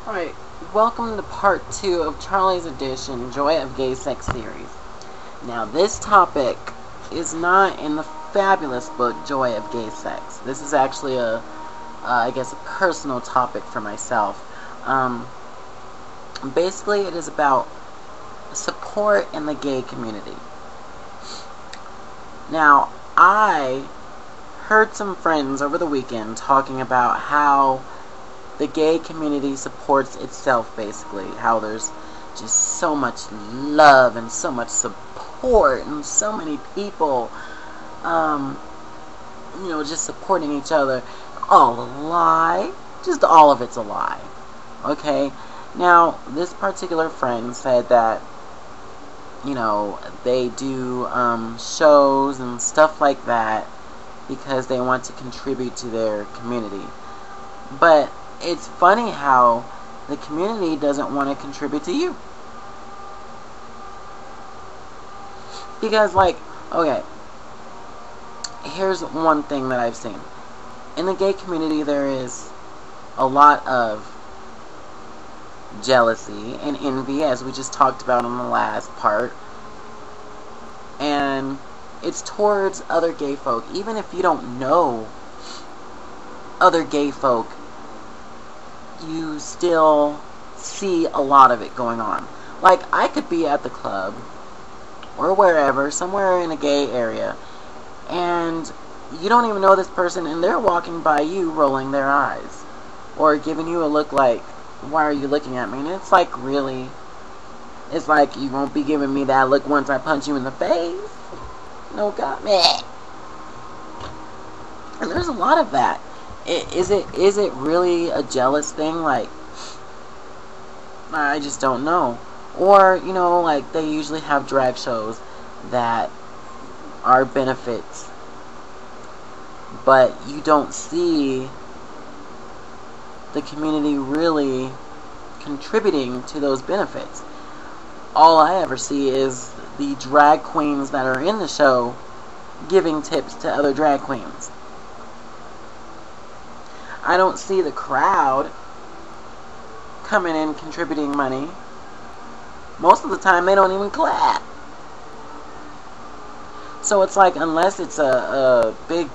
Alright, welcome to part 2 of Charlie's edition, Joy of Gay Sex series. Now, this topic is not in the fabulous book, Joy of Gay Sex. This is actually I guess, a personal topic for myself. Basically, it is about support in the gay community. Now, I heard some friends over the weekend talking about how the gay community supports itself, basically. How there's just so much love and so much support and so many people, just supporting each other. All a lie. Just all of it's a lie. Okay? Now, this particular friend said that, they do shows and stuff like that because they want to contribute to their community. But it's funny how the community doesn't want to contribute to you. Because, okay, here's one thing that I've seen. In the gay community, there is a lot of jealousy and envy, as we just talked about in the last part. And it's towards other gay folk. Even if you don't know other gay folk, you still see a lot of it going on. Like, I could be at the club or wherever, somewhere in a gay area, and you don't even know this person, and they're walking by you rolling their eyes or giving you a look like, why are you looking at me? And it's like, really? It's like, you won't be giving me that look once I punch you in the face? No, God, meh. And there's a lot of that. Is it really a jealous thing? Like, I just don't know. Or, they usually have drag shows that are benefits, but you don't see the community really contributing to those benefits. All I ever see is the drag queens that are in the show giving tips to other drag queens. I don't see the crowd coming in contributing money. Most of the time, they don't even clap. So it's like, unless it's a big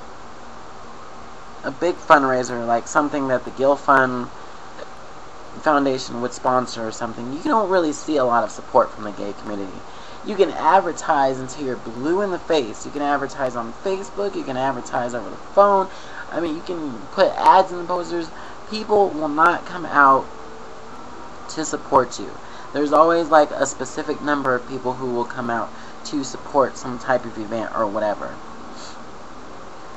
fundraiser, like something that the Gill Fund Foundation would sponsor or something, you don't really see a lot of support from the gay community. You can advertise until you're blue in the face. You can advertise on Facebook. You can advertise over the phone. I mean, you can put ads in the posters. People will not come out to support you. There's always like a specific number of people who will come out to support some type of event or whatever.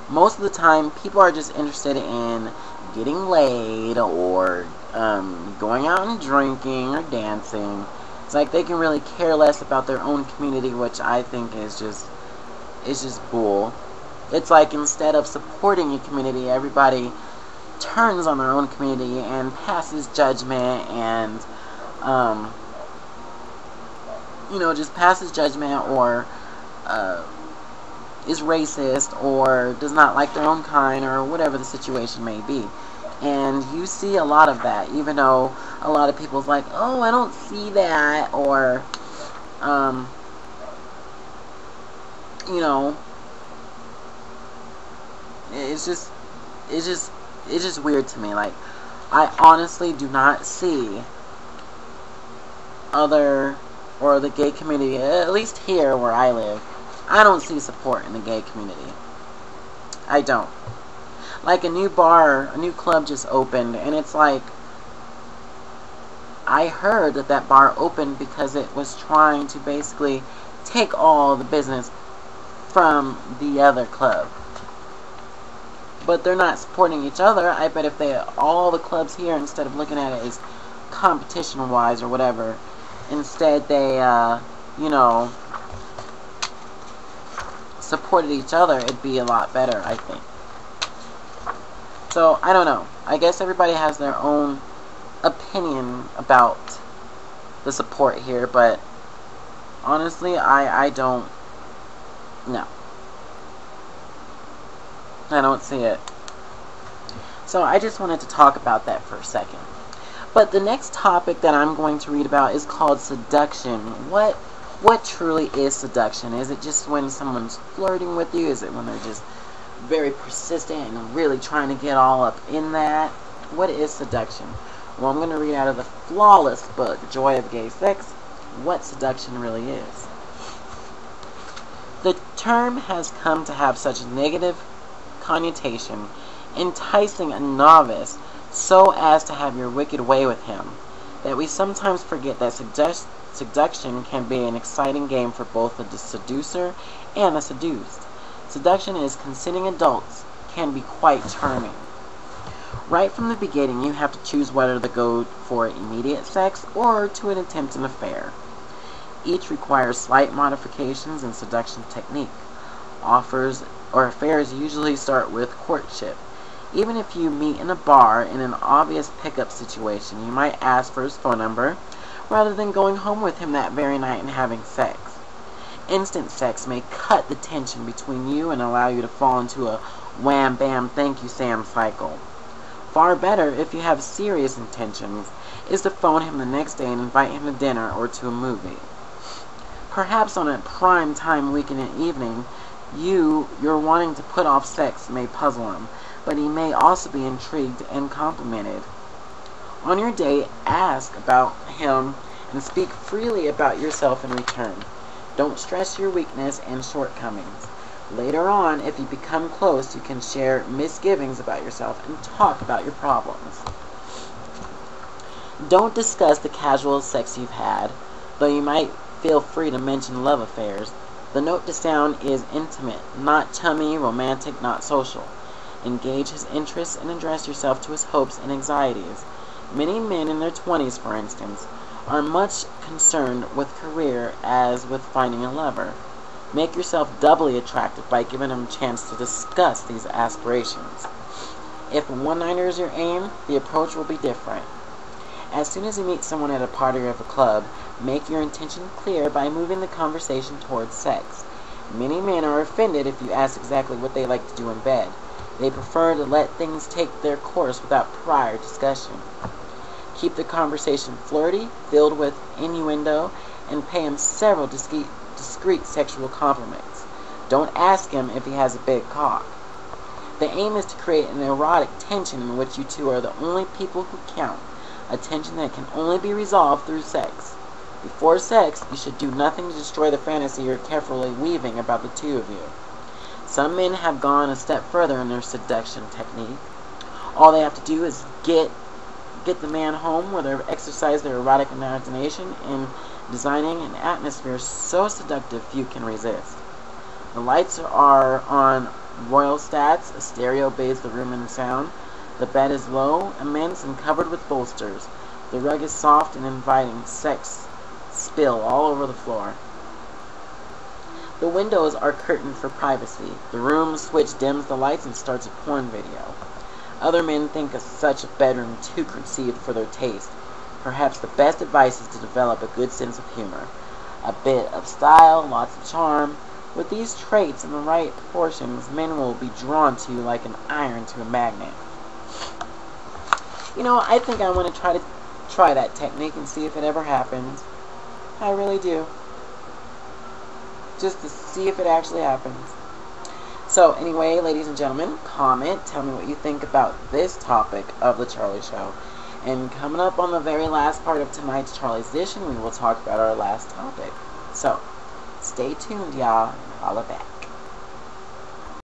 Most of the time, people are just interested in getting laid or going out and drinking or dancing. It's like they can really care less about their own community, which I think is just bull. It's like, instead of supporting your community, everybody turns on their own community and passes judgment and, just passes judgment, or is racist, or does not like their own kind, or whatever the situation may be. And you see a lot of that, even though a lot of people's like, oh, I don't see that, or, it's just weird to me. Like, I honestly do not see the gay community, at least here where I live, I don't see support in the gay community. I don't. Like, a new club just opened, and it's like, I heard that bar opened because it was trying to basically take all the business from the other club. But they're not supporting each other. I bet if all the clubs here, instead of looking at it as competition-wise or whatever, instead they, supported each other, it'd be a lot better, I think. So, I don't know. I guess everybody has their own opinion about the support here, but honestly, I don't know. I don't see it. So I just wanted to talk about that for a second. But the next topic that I'm going to read about is called seduction. What truly is seduction? Is it just when someone's flirting with you? Is it when they're just very persistent and really trying to get all up in that? What is seduction? Well, I'm going to read out of the flawless book, Joy of Gay Sex, what seduction really is. The term has come to have such a negative connotation, enticing a novice so as to have your wicked way with him, that we sometimes forget that seduction can be an exciting game for both the seducer and the seduced. Seduction as consenting adults can be quite charming. Right from the beginning, you have to choose whether to go for immediate sex or to attempt an affair. Each requires slight modifications in seduction technique. Offers or affairs usually start with courtship. Even if you meet in a bar in an obvious pickup situation, you might ask for his phone number rather than going home with him that very night and having sex. Instant sex may cut the tension between you and allow you to fall into a wham bam thank you Sam cycle. Far better, if you have serious intentions, is to phone him the next day and invite him to dinner or to a movie. Perhaps on a prime time weekend evening, you're wanting to put off sex may puzzle him, but he may also be intrigued and complimented. On your date, ask about him and speak freely about yourself in return. Don't stress your weakness and shortcomings. Later on, if you become close, you can share misgivings about yourself and talk about your problems. Don't discuss the casual sex you've had, though you might feel free to mention love affairs. The note to sound is intimate, not chummy, romantic, not social. Engage his interests and address yourself to his hopes and anxieties. Many men in their 20s, for instance, are much concerned with career as with finding a lover. Make yourself doubly attractive by giving him a chance to discuss these aspirations. If one-nighter is your aim, the approach will be different. As soon as you meet someone at a party or at a club, make your intention clear by moving the conversation towards sex. Many men are offended if you ask exactly what they like to do in bed. They prefer to let things take their course without prior discussion. Keep the conversation flirty, filled with innuendo, and pay him several discreet sexual compliments. Don't ask him if he has a big cock. The aim is to create an erotic tension in which you two are the only people who count, a tension that can only be resolved through sex. Before sex, you should do nothing to destroy the fantasy you're carefully weaving about the two of you. Some men have gone a step further in their seduction technique. All they have to do is get the man home where they exercise their erotic imagination in designing an atmosphere so seductive few can resist. The lights are on royal stats, a stereo bathes the room in sound. The bed is low, immense, and covered with bolsters. The rug is soft and inviting, sex spill all over the floor. The windows are curtained for privacy. The room switch dims the lights and starts a porn video. Other men think of such a bedroom too conceived for their taste. Perhaps the best advice is to develop a good sense of humor. A bit of style, lots of charm. With these traits in the right proportions, men will be drawn to you like an iron to a magnet. I think I want to try that technique and see if it ever happens. I really do. Just to see if it actually happens. So anyway, ladies and gentlemen, comment, tell me what you think about this topic of the Charlie Show. And coming up on the very last part of tonight's Charlie's Edition, we will talk about our last topic. So, stay tuned, y'all, and holla back.